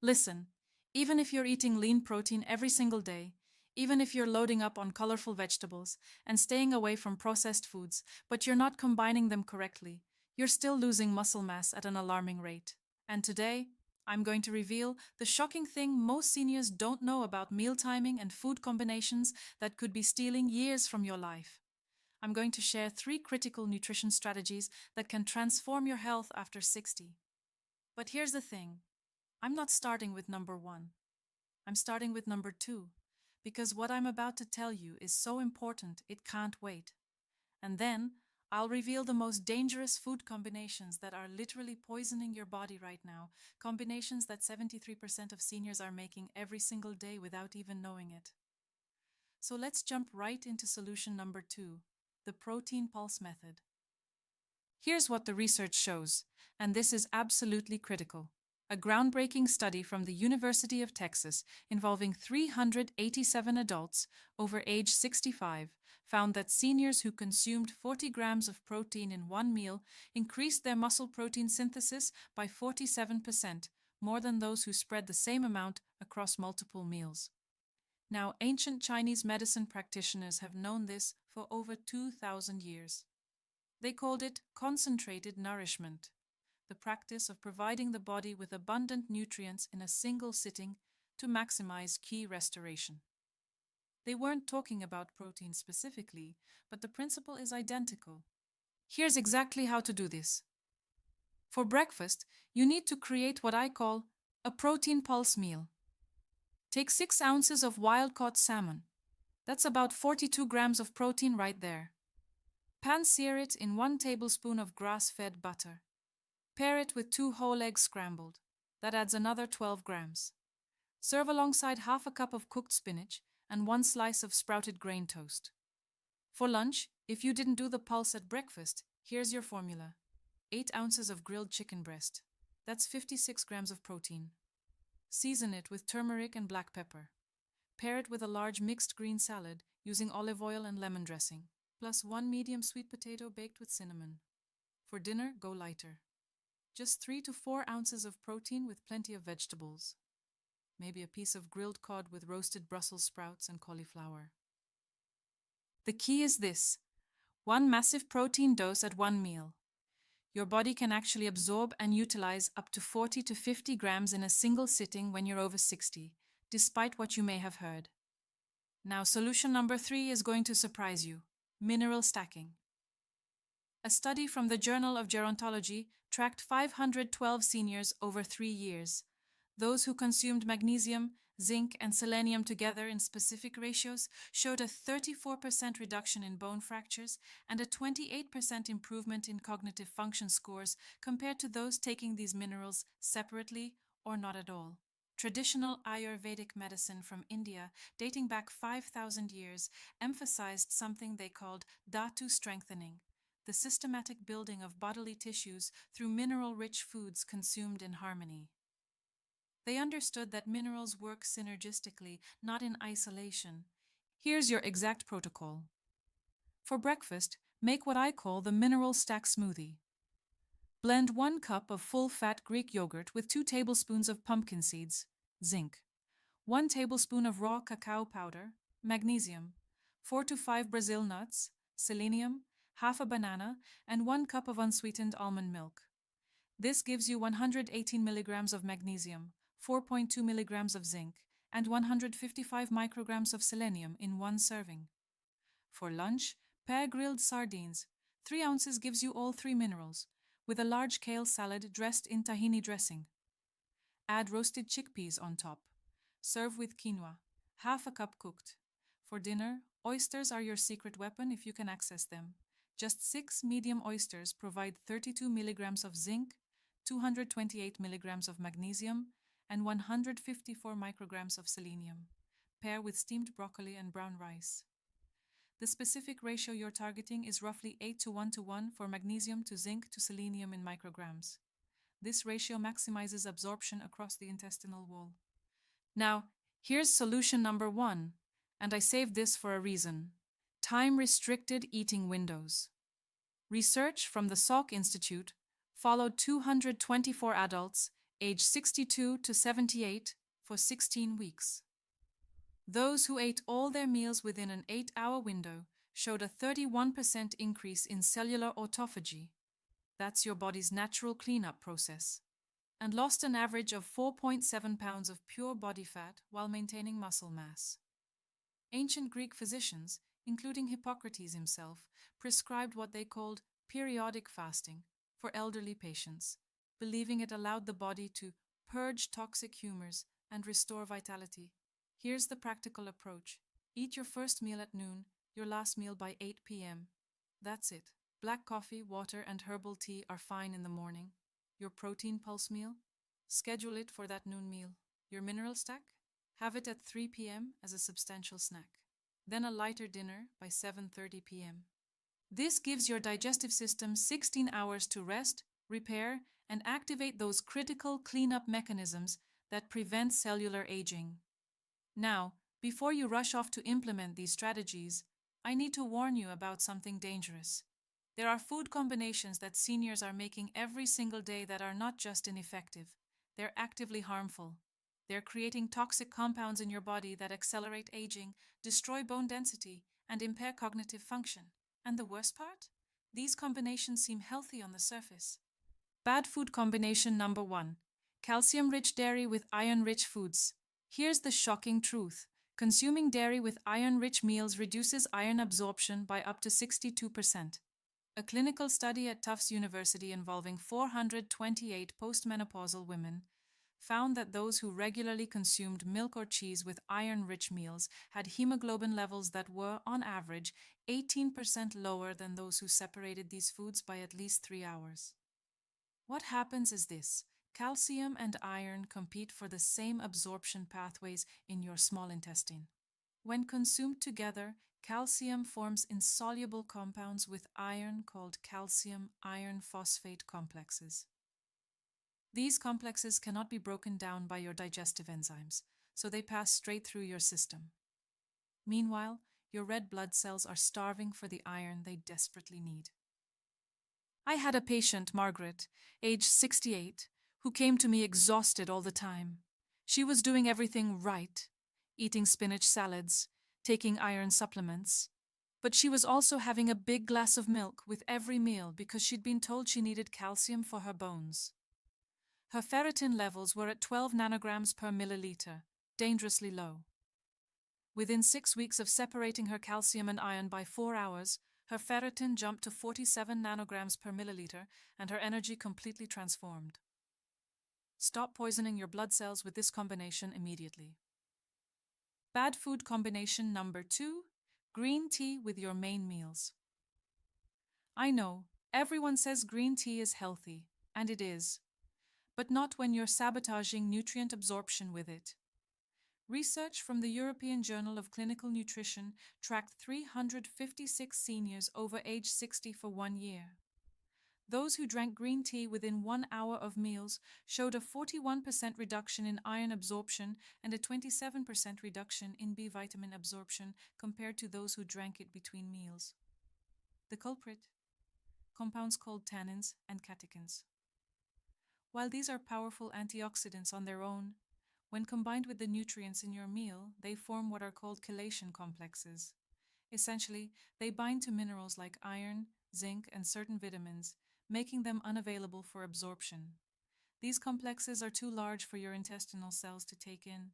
Listen, even if you're eating lean protein every single day, even if you're loading up on colorful vegetables and staying away from processed foods, but you're not combining them correctly, you're still losing muscle mass at an alarming rate. And today, I'm going to reveal the shocking thing most seniors don't know about meal timing and food combinations that could be stealing years from your life. I'm going to share 3 critical nutrition strategies that can transform your health after 60. But here's the thing, I'm not starting with number 1. I'm starting with number 2, because what I'm about to tell you is so important it can't wait. And then I'll reveal the most dangerous food combinations that are literally poisoning your body right now, combinations that 73% of seniors are making every single day without even knowing it. So let's jump right into solution number 2, the protein pulse method. Here's what the research shows, and this is absolutely critical. A groundbreaking study from the University of Texas involving 387 adults over age 65 found that seniors who consumed 40 grams of protein in one meal increased their muscle protein synthesis by 47%, more than those who spread the same amount across multiple meals. Now, ancient Chinese medicine practitioners have known this for over 2,000 years. They called it concentrated nourishment, the practice of providing the body with abundant nutrients in a single sitting to maximize key restoration. They weren't talking about protein specifically, but the principle is identical. Here's exactly how to do this. For breakfast, you need to create what I call a protein pulse meal. Take 6 ounces of wild-caught salmon. That's about 42 grams of protein right there. Pan-sear it in 1 tablespoon of grass-fed butter. Pair it with 2 whole eggs scrambled. That adds another 12 grams. Serve alongside half a cup of cooked spinach and 1 slice of sprouted grain toast. For lunch, if you didn't do the pulse at breakfast, here's your formula. 8 ounces of grilled chicken breast. That's 56 grams of protein. Season it with turmeric and black pepper. Pair it with a large mixed green salad using olive oil and lemon dressing, plus 1 medium sweet potato baked with cinnamon. For dinner, go lighter. Just 3 to 4 ounces of protein with plenty of vegetables. Maybe a piece of grilled cod with roasted Brussels sprouts and cauliflower. The key is this: 1 massive protein dose at 1 meal. Your body can actually absorb and utilize up to 40 to 50 grams in a single sitting when you're over 60, despite what you may have heard. Now, solution number 3 is going to surprise you: mineral stacking. A study from the Journal of Gerontology tracked 512 seniors over 3 years. Those who consumed magnesium, zinc, and selenium together in specific ratios showed a 34% reduction in bone fractures and a 28% improvement in cognitive function scores compared to those taking these minerals separately or not at all. Traditional Ayurvedic medicine from India, dating back 5,000 years, emphasized something they called dhatu strengthening, the systematic building of bodily tissues through mineral-rich foods consumed in harmony. They understood that minerals work synergistically, not in isolation. Here's your exact protocol. For breakfast, make what I call the mineral stack smoothie. Blend 1 cup of full-fat Greek yogurt with 2 tablespoons of pumpkin seeds, zinc, 1 tablespoon of raw cacao powder, magnesium, 4 to 5 Brazil nuts, selenium, half a banana, and 1 cup of unsweetened almond milk. This gives you 118 milligrams of magnesium, 4.2 milligrams of zinc, and 155 micrograms of selenium in 1 serving. For lunch, pair grilled sardines. 3 ounces gives you all 3 minerals, with a large kale salad dressed in tahini dressing. Add roasted chickpeas on top. Serve with quinoa, half a cup cooked. For dinner, oysters are your secret weapon if you can access them. Just 6 medium oysters provide 32 milligrams of zinc, 228 milligrams of magnesium, and 154 micrograms of selenium. Pair with steamed broccoli and brown rice. The specific ratio you're targeting is roughly 8 to 1 to 1 for magnesium to zinc to selenium in micrograms. This ratio maximizes absorption across the intestinal wall. Now, here's solution number 1, and I saved this for a reason: time-restricted eating windows. Research from the Salk Institute followed 224 adults age 62 to 78, for 16 weeks. Those who ate all their meals within an 8-hour window showed a 31% increase in cellular autophagy, that's your body's natural cleanup process, and lost an average of 4.7 pounds of pure body fat while maintaining muscle mass. Ancient Greek physicians, including Hippocrates himself, prescribed what they called periodic fasting for elderly patients, believing it allowed the body to purge toxic humors and restore vitality. Here's the practical approach. Eat your first meal at noon, your last meal by 8 p.m. That's it. Black coffee, water, and herbal tea are fine in the morning. Your protein pulse meal? Schedule it for that noon meal. Your mineral stack? Have it at 3 p.m. as a substantial snack. Then a lighter dinner by 7:30 p.m. This gives your digestive system 16 hours to rest, repair, and activate those critical cleanup mechanisms that prevent cellular aging. Now, before you rush off to implement these strategies, I need to warn you about something dangerous. There are food combinations that seniors are making every single day that are not just ineffective, they're actively harmful. They're creating toxic compounds in your body that accelerate aging, destroy bone density, and impair cognitive function. And the worst part? These combinations seem healthy on the surface. Bad food combination number 1. Calcium-rich dairy with iron-rich foods. Here's the shocking truth. Consuming dairy with iron-rich meals reduces iron absorption by up to 62%. A clinical study at Tufts University involving 428 postmenopausal women found that those who regularly consumed milk or cheese with iron-rich meals had hemoglobin levels that were, on average, 18% lower than those who separated these foods by at least 3 hours. What happens is this. Calcium and iron compete for the same absorption pathways in your small intestine. When consumed together, calcium forms insoluble compounds with iron called calcium iron phosphate complexes. These complexes cannot be broken down by your digestive enzymes, so they pass straight through your system. Meanwhile, your red blood cells are starving for the iron they desperately need. I had a patient, Margaret, age 68, who came to me exhausted all the time. She was doing everything right, eating spinach salads, taking iron supplements, but she was also having a big glass of milk with every meal because she'd been told she needed calcium for her bones. Her ferritin levels were at 12 nanograms per milliliter, dangerously low. Within 6 weeks of separating her calcium and iron by 4 hours, her ferritin jumped to 47 nanograms per milliliter and her energy completely transformed. Stop poisoning your blood cells with this combination immediately. Bad food combination number 2, green tea with your main meals. I know, everyone says green tea is healthy, and it is, but not when you're sabotaging nutrient absorption with it. Research from the European Journal of Clinical Nutrition tracked 356 seniors over age 60 for 1 year. Those who drank green tea within 1 hour of meals showed a 41% reduction in iron absorption and a 27% reduction in B vitamin absorption compared to those who drank it between meals. The culprit? Compounds called tannins and catechins. While these are powerful antioxidants on their own, when combined with the nutrients in your meal, they form what are called chelation complexes. Essentially, they bind to minerals like iron, zinc, and certain vitamins, making them unavailable for absorption. These complexes are too large for your intestinal cells to take in.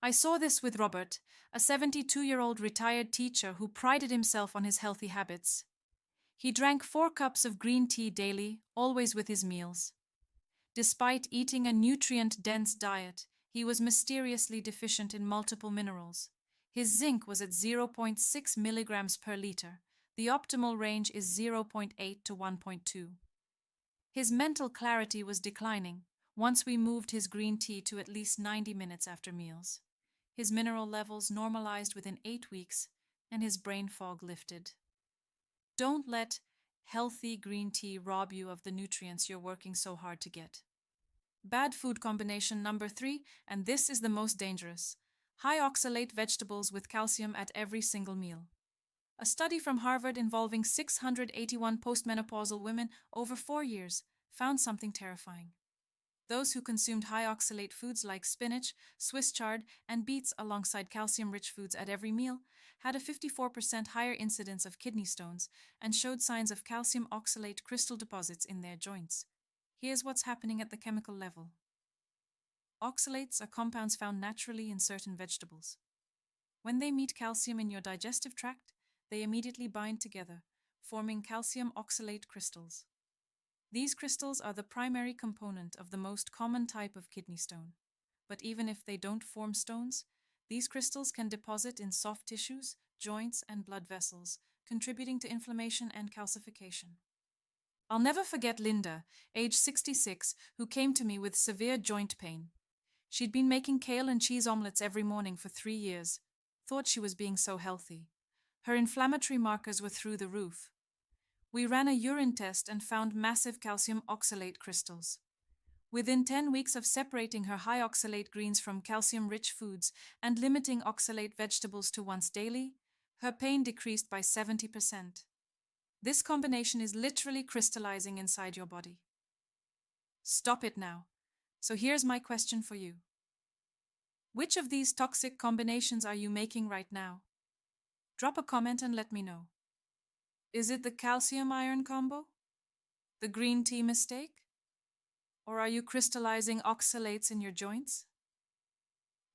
I saw this with Robert, a 72-year-old retired teacher who prided himself on his healthy habits. He drank 4 cups of green tea daily, always with his meals. Despite eating a nutrient-dense diet, he was mysteriously deficient in multiple minerals. His zinc was at 0.6 milligrams per liter. The optimal range is 0.8 to 1.2. His mental clarity was declining once we moved his green tea to at least 90 minutes after meals. His mineral levels normalized within 8 weeks, and his brain fog lifted. Don't let healthy green tea rob you of the nutrients you're working so hard to get. Bad food combination number 3, and this is the most dangerous. High-oxalate vegetables with calcium at every single meal. A study from Harvard involving 681 postmenopausal women over 4 years found something terrifying. Those who consumed high oxalate foods like spinach, Swiss chard, and beets alongside calcium-rich foods at every meal had a 54% higher incidence of kidney stones and showed signs of calcium oxalate crystal deposits in their joints. Here's what's happening at the chemical level. Oxalates are compounds found naturally in certain vegetables. When they meet calcium in your digestive tract, they immediately bind together, forming calcium oxalate crystals. These crystals are the primary component of the most common type of kidney stone. But even if they don't form stones, these crystals can deposit in soft tissues, joints, and blood vessels, contributing to inflammation and calcification. I'll never forget Linda, age 66, who came to me with severe joint pain. She'd been making kale and cheese omelets every morning for 3 years, thought she was being so healthy. Her inflammatory markers were through the roof. We ran a urine test and found massive calcium oxalate crystals. Within 10 weeks of separating her high oxalate greens from calcium-rich foods and limiting oxalate vegetables to once daily, her pain decreased by 70%. This combination is literally crystallizing inside your body. Stop it now. So here's my question for you. Which of these toxic combinations are you making right now? Drop a comment and let me know. Is it the calcium-iron combo? The green tea mistake? Or are you crystallizing oxalates in your joints?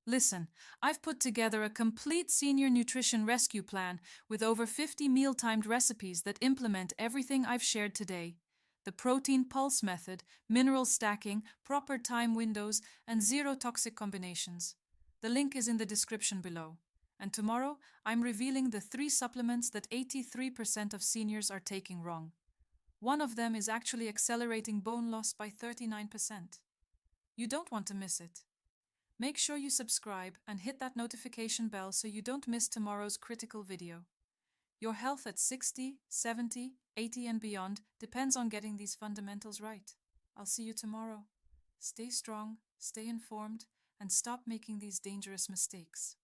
Listen, I've put together a complete senior nutrition rescue plan with over 50 meal-timed recipes that implement everything I've shared today. The protein pulse method, mineral stacking, proper time windows, and zero toxic combinations. The link is in the description below. And tomorrow, I'm revealing the 3 supplements that 83% of seniors are taking wrong. One of them is actually accelerating bone loss by 39%. You don't want to miss it. Make sure you subscribe and hit that notification bell so you don't miss tomorrow's critical video. Your health at 60, 70, 80 and beyond depends on getting these fundamentals right. I'll see you tomorrow. Stay strong, stay informed, and stop making these dangerous mistakes.